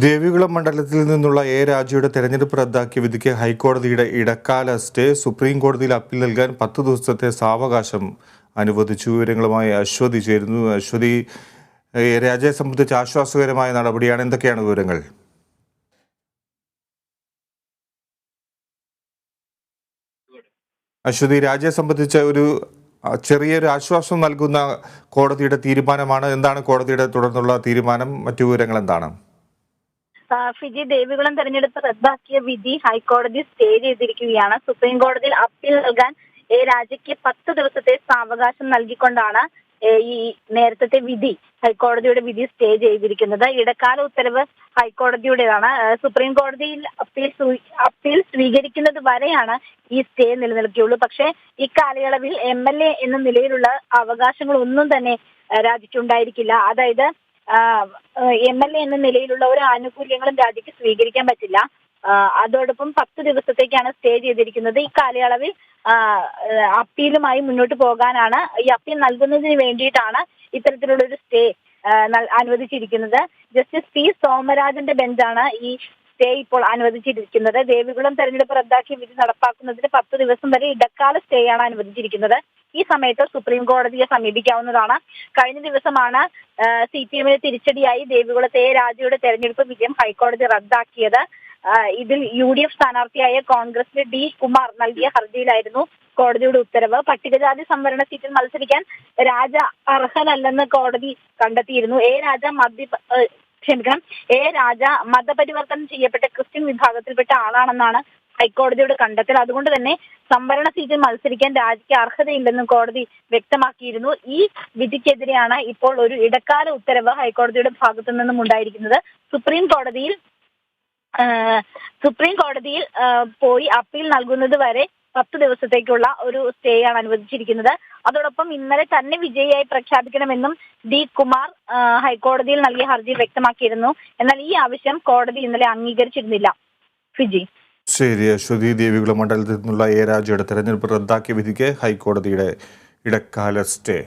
ദേവികുളം മണ്ഡലത്തിൽ നിന്നുള്ള എ രാജയുടെ തെരഞ്ഞെടുപ്പ് റദ്ദാക്കിയ വിധിക്ക് ഹൈക്കോടതിയുടെ ഇടക്കാല സ്റ്റേ സുപ്രീം കോടതിയിൽ അപ്പീൽ നൽകാൻ 10 ദിവസത്തെ സാവകാശം അനുവദിച്ചു. വിവരങ്ങളുമായി അശ്വതി ചേരുന്നു. അശ്വതി, എ രാജയെ സംബന്ധിച്ച് ആശ്വാസകരമായ നടപടിയാണ്. എന്തൊക്കെയാണ് വിവരങ്ങൾ? അശ്വതി, രാജയെ സംബന്ധിച്ച ഒരു ചെറിയൊരു ആശ്വാസം നൽകുന്ന കോടതിയുടെ തീരുമാനമാണ്. എന്താണ് കോടതിയുടെ തുടർന്നുള്ള തീരുമാനം? മറ്റു വിവരങ്ങൾ എന്താണ്? ഫിജി, ദേവികുളം തെരഞ്ഞെടുപ്പ് റദ്ദാക്കിയ വിധി ഹൈക്കോടതി സ്റ്റേ ചെയ്തിരിക്കുകയാണ്. സുപ്രീം കോടതിയിൽ അപ്പീൽ നൽകാൻ എ രാജയ്ക്ക് 10 ദിവസത്തെ സാവകാശം നൽകിക്കൊണ്ടാണ് ഈ നേരത്തെ വിധി, ഹൈക്കോടതിയുടെ വിധി സ്റ്റേ ചെയ്തിരിക്കുന്നത്. ഇടക്കാല ഉത്തരവ് ഹൈക്കോടതിയുടേതാണ്. സുപ്രീം കോടതിയിൽ അപ്പീൽ സ്വീകരിക്കുന്നത് വരെയാണ് ഈ സ്റ്റേ നിലനിൽക്കുകയുള്ളൂ. പക്ഷേ ഇക്കാലയളവിൽ MLA എന്ന നിലയിലുള്ള അവകാശങ്ങളൊന്നും തന്നെ രാജയ്ക്കുണ്ടായിരിക്കില്ല. അതായത് MLA എന്ന നിലയിലുള്ള ഒരു ആനുകൂല്യങ്ങളും രാജ്യത്ത് സ്വീകരിക്കാൻ പറ്റില്ല. അതോടൊപ്പം 10 ദിവസത്തേക്കാണ് സ്റ്റേ ചെയ്തിരിക്കുന്നത്. ഈ കാലയളവിൽ അപ്പീലുമായി മുന്നോട്ട് പോകാനാണ്, ഈ അപ്പീൽ നൽകുന്നതിന് വേണ്ടിയിട്ടാണ് ഇത്തരത്തിലുള്ള ഒരു സ്റ്റേ അനുവദിച്ചിരിക്കുന്നത്. ജസ്റ്റിസ് പി സോമരാജന്റെ ബെഞ്ചാണ് ഈ സ്റ്റേ ഇപ്പോൾ അനുവദിച്ചിരിക്കുന്നത്. ദേവികുളം തെരഞ്ഞെടുപ്പ് റദ്ദാക്കിയ വിധി നടപ്പാക്കുന്നതിന് 10 ദിവസം വരെ ഇടക്കാല സ്റ്റേ ആണ് അനുവദിച്ചിരിക്കുന്നത്. ഈ സമയത്ത് സുപ്രീം കോടതിയെ സമീപിക്കാവുന്നതാണ്. കഴിഞ്ഞ ദിവസമാണ് CPM-ന് തിരിച്ചടിയായി ദേവികുളത്തെ രാജയുടെ തെരഞ്ഞെടുപ്പ് വിജയം ഹൈക്കോടതി റദ്ദാക്കിയത്. ഇതിൽ UDF സ്ഥാനാർത്ഥിയായ കോൺഗ്രസിലെ D കുമാർ നൽകിയ ഹർജിയിലായിരുന്നു കോടതിയുടെ ഉത്തരവ്. പട്ടികജാതി സംവരണ സീറ്റിൽ മത്സരിക്കാൻ രാജ അർഹനല്ലെന്ന് കോടതി കണ്ടെത്തിയിരുന്നു. എ രാജ മതപരിവർത്തനം ചെയ്യപ്പെട്ട ക്രിസ്ത്യൻ വിഭാഗത്തിൽപ്പെട്ട ആളാണെന്നാണ് ഹൈക്കോടതിയുടെ കണ്ടെത്തൽ. അതുകൊണ്ട് തന്നെ സംവരണ സീറ്റിൽ മത്സരിക്കാൻ രാജയ്ക്ക് അർഹതയില്ലെന്നും കോടതി വ്യക്തമാക്കിയിരുന്നു. ഈ വിധിക്കെതിരെയാണ് ഇപ്പോൾ ഒരു ഇടക്കാല ഉത്തരവ് ഹൈക്കോടതിയുടെ ഭാഗത്തു നിന്നും ഉണ്ടായിരിക്കുന്നത്. സുപ്രീം കോടതിയിൽ പോയി അപ്പീൽ നൽകുന്നത് വരെ 10 ദിവസത്തേക്കുള്ള ഒരു സ്റ്റേ ആണ് അനുവദിച്ചിരിക്കുന്നത്. അതോടൊപ്പം ഇന്നലെ തന്നെ വിജയിയായി പ്രഖ്യാപിക്കണമെന്നും D കുമാർ ഹൈക്കോടതിയിൽ നൽകിയ ഹർജി വ്യക്തമാക്കിയിരുന്നു. എന്നാൽ ഈ ആവശ്യം കോടതി ഇന്നലെ അംഗീകരിച്ചിരുന്നില്ല. ഫിജി. ശരി അശ്വതി, ദേവികുളം മണ്ഡലത്തിൽ നിന്നുള്ള എ രാജയുടെ തെരഞ്ഞെടുപ്പ് റദ്ദാക്കിയ വിധിക്ക് ഹൈക്കോടതിയുടെ ഇടക്കാല സ്റ്റേ.